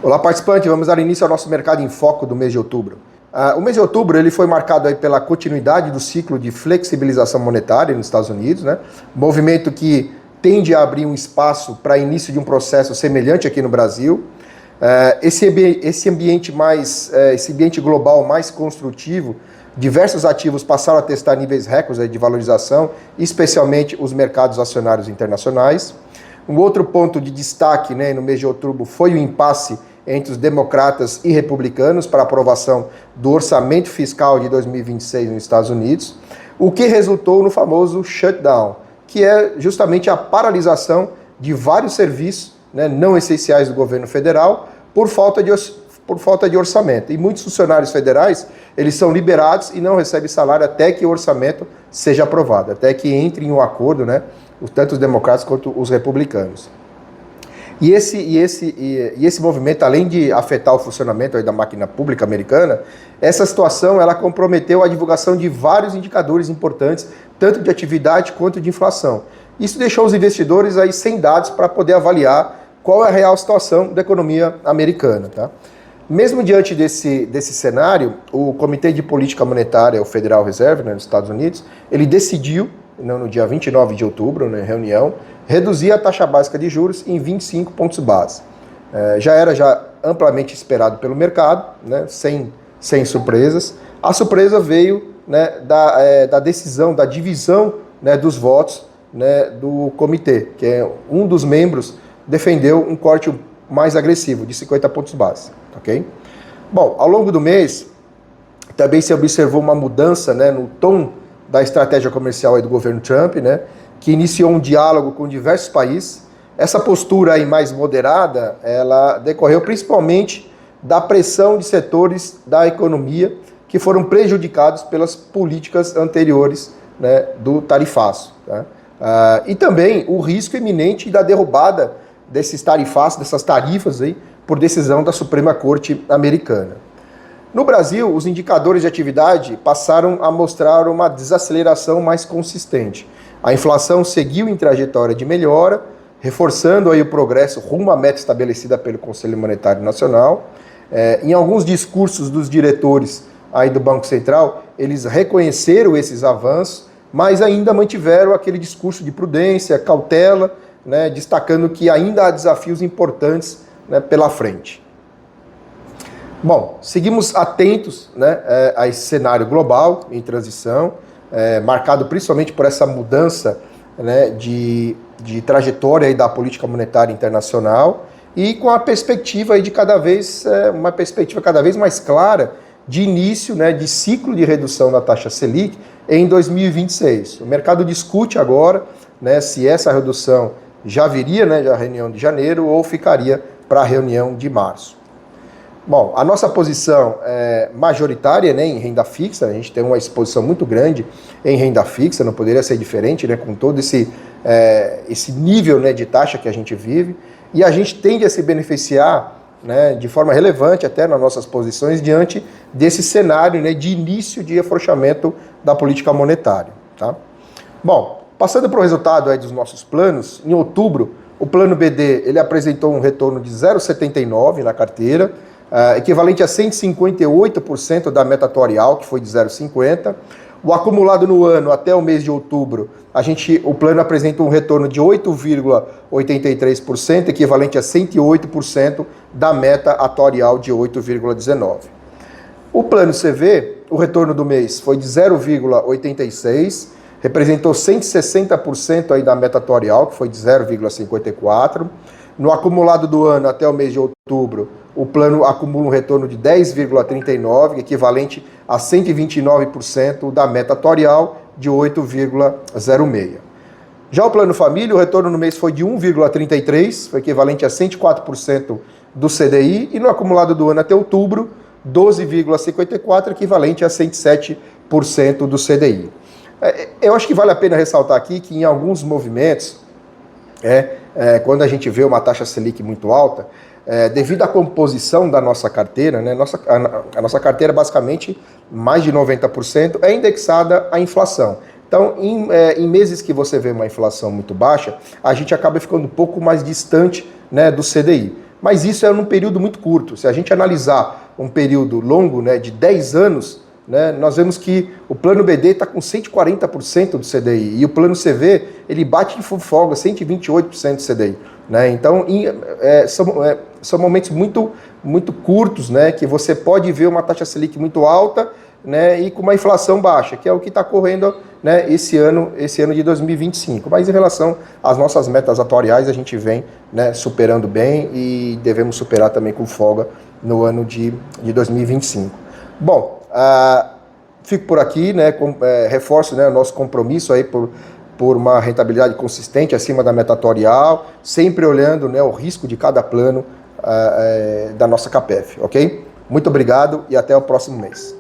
Olá, participante. Vamos dar início ao nosso Mercado em Foco do mês de outubro. O mês de outubro ele foi marcado aí pela continuidade do ciclo de flexibilização monetária nos Estados Unidos, né? Movimento que tende a abrir um espaço para início de um processo semelhante aqui no Brasil. Esse ambiente global mais construtivo, diversos ativos passaram a testar níveis recordes de valorização, especialmente os mercados acionários internacionais. Um outro ponto de destaque, né, no mês de outubro foi o impasse entre os democratas e republicanos para aprovação do orçamento fiscal de 2026 nos Estados Unidos, o que resultou no famoso shutdown, que é justamente a paralisação de vários serviços, né, não essenciais do governo federal por falta de orçamento. E muitos funcionários federais, eles são liberados e não recebem salário até que o orçamento seja aprovado, até que entre em um acordo, né, tanto os democratas quanto os republicanos. E esse movimento, além de afetar o funcionamento aí da máquina pública americana, essa situação ela comprometeu a divulgação de vários indicadores importantes, tanto de atividade quanto de inflação. Isso deixou os investidores aí sem dados para poder avaliar qual é a real situação da economia americana, tá? Mesmo diante desse cenário, o Comitê de Política Monetária, o Federal Reserve, né, nos Estados Unidos, ele decidiu, no dia 29 de outubro, na reunião, reduzir a taxa básica de juros em 25 pontos base. Já era amplamente esperado pelo mercado, né, sem surpresas. A surpresa veio, né, da decisão, da divisão, né, dos votos, né, do comitê, que é um dos membros defendeu um corte mais agressivo, de 50 pontos base. Okay? Bom, ao longo do mês, também se observou uma mudança, né, no tom da estratégia comercial aí do governo Trump, né, que iniciou um diálogo com diversos países. Essa postura aí mais moderada, ela decorreu principalmente da pressão de setores da economia que foram prejudicados pelas políticas anteriores, né, do tarifaço. Tá? E também o risco iminente da derrubada desses tarifaços, dessas tarifas aí, por decisão da Suprema Corte americana. No Brasil, os indicadores de atividade passaram a mostrar uma desaceleração mais consistente. A inflação seguiu em trajetória de melhora, reforçando aí o progresso rumo à meta estabelecida pelo Conselho Monetário Nacional. Em alguns discursos dos diretores aí do Banco Central, eles reconheceram esses avanços, mas ainda mantiveram aquele discurso de prudência, cautela, né, destacando que ainda há desafios importantes, né, pela frente. Bom, seguimos atentos, né, a esse cenário global em transição, marcado principalmente por essa mudança, né, de trajetória aí da política monetária internacional e com a perspectiva aí de uma perspectiva cada vez mais clara de início, né, de ciclo de redução da taxa Selic em 2026. O mercado discute agora, né, se essa redução já viria, né, da reunião de janeiro ou ficaria para a reunião de março. Bom, a nossa posição é majoritária, né, em renda fixa, a gente tem uma exposição muito grande em renda fixa, não poderia ser diferente, né, com todo esse nível, né, de taxa que a gente vive, e a gente tende a se beneficiar, né, de forma relevante até nas nossas posições diante desse cenário, né, de início de afrouxamento da política monetária. Tá? Bom, passando para o resultado aí dos nossos planos, em outubro, o plano BD ele apresentou um retorno de 0,79 na carteira, equivalente a 158% da meta atuarial, que foi de 0,50. O acumulado no ano até o mês de outubro, o plano apresenta um retorno de 8,83%, equivalente a 108% da meta atuarial de 8,19%. O plano CV, o retorno do mês foi de 0,86%, representou 160% aí da meta atuarial, que foi de 0,54%. No acumulado do ano até o mês de outubro, o plano acumula um retorno de 10,39%, equivalente a 129% da meta atuarial de 8,06%. Já o plano família, o retorno no mês foi de 1,33%, foi equivalente a 104% do CDI, e no acumulado do ano até outubro, 12,54%, equivalente a 107% do CDI. Eu acho que vale a pena ressaltar aqui que em alguns movimentos, quando a gente vê uma taxa Selic muito alta, devido à composição da nossa carteira, né, a nossa carteira basicamente, mais de 90%, é indexada à inflação. Então, em meses que você vê uma inflação muito baixa, a gente acaba ficando um pouco mais distante, né, do CDI. mas isso é num período muito curto. Se a gente analisar um período longo, né, de 10 anos, né, nós vemos que o plano BD está com 140% do CDI e o plano CV ele bate em folga 128% do CDI. Né? Então, são momentos muito curtos, né, que você pode ver uma taxa Selic muito alta, né, e com uma inflação baixa, que é o que está correndo, né, esse ano de 2025. Mas em relação às nossas metas atuariais, a gente vem, né, superando bem e devemos superar também com folga no ano de 2025. Bom, fico por aqui, né, reforço, né, o nosso compromisso aí por uma rentabilidade consistente acima da meta atuarial, sempre olhando, né, o risco de cada plano da nossa CAPEF, ok? Muito obrigado e até o próximo mês.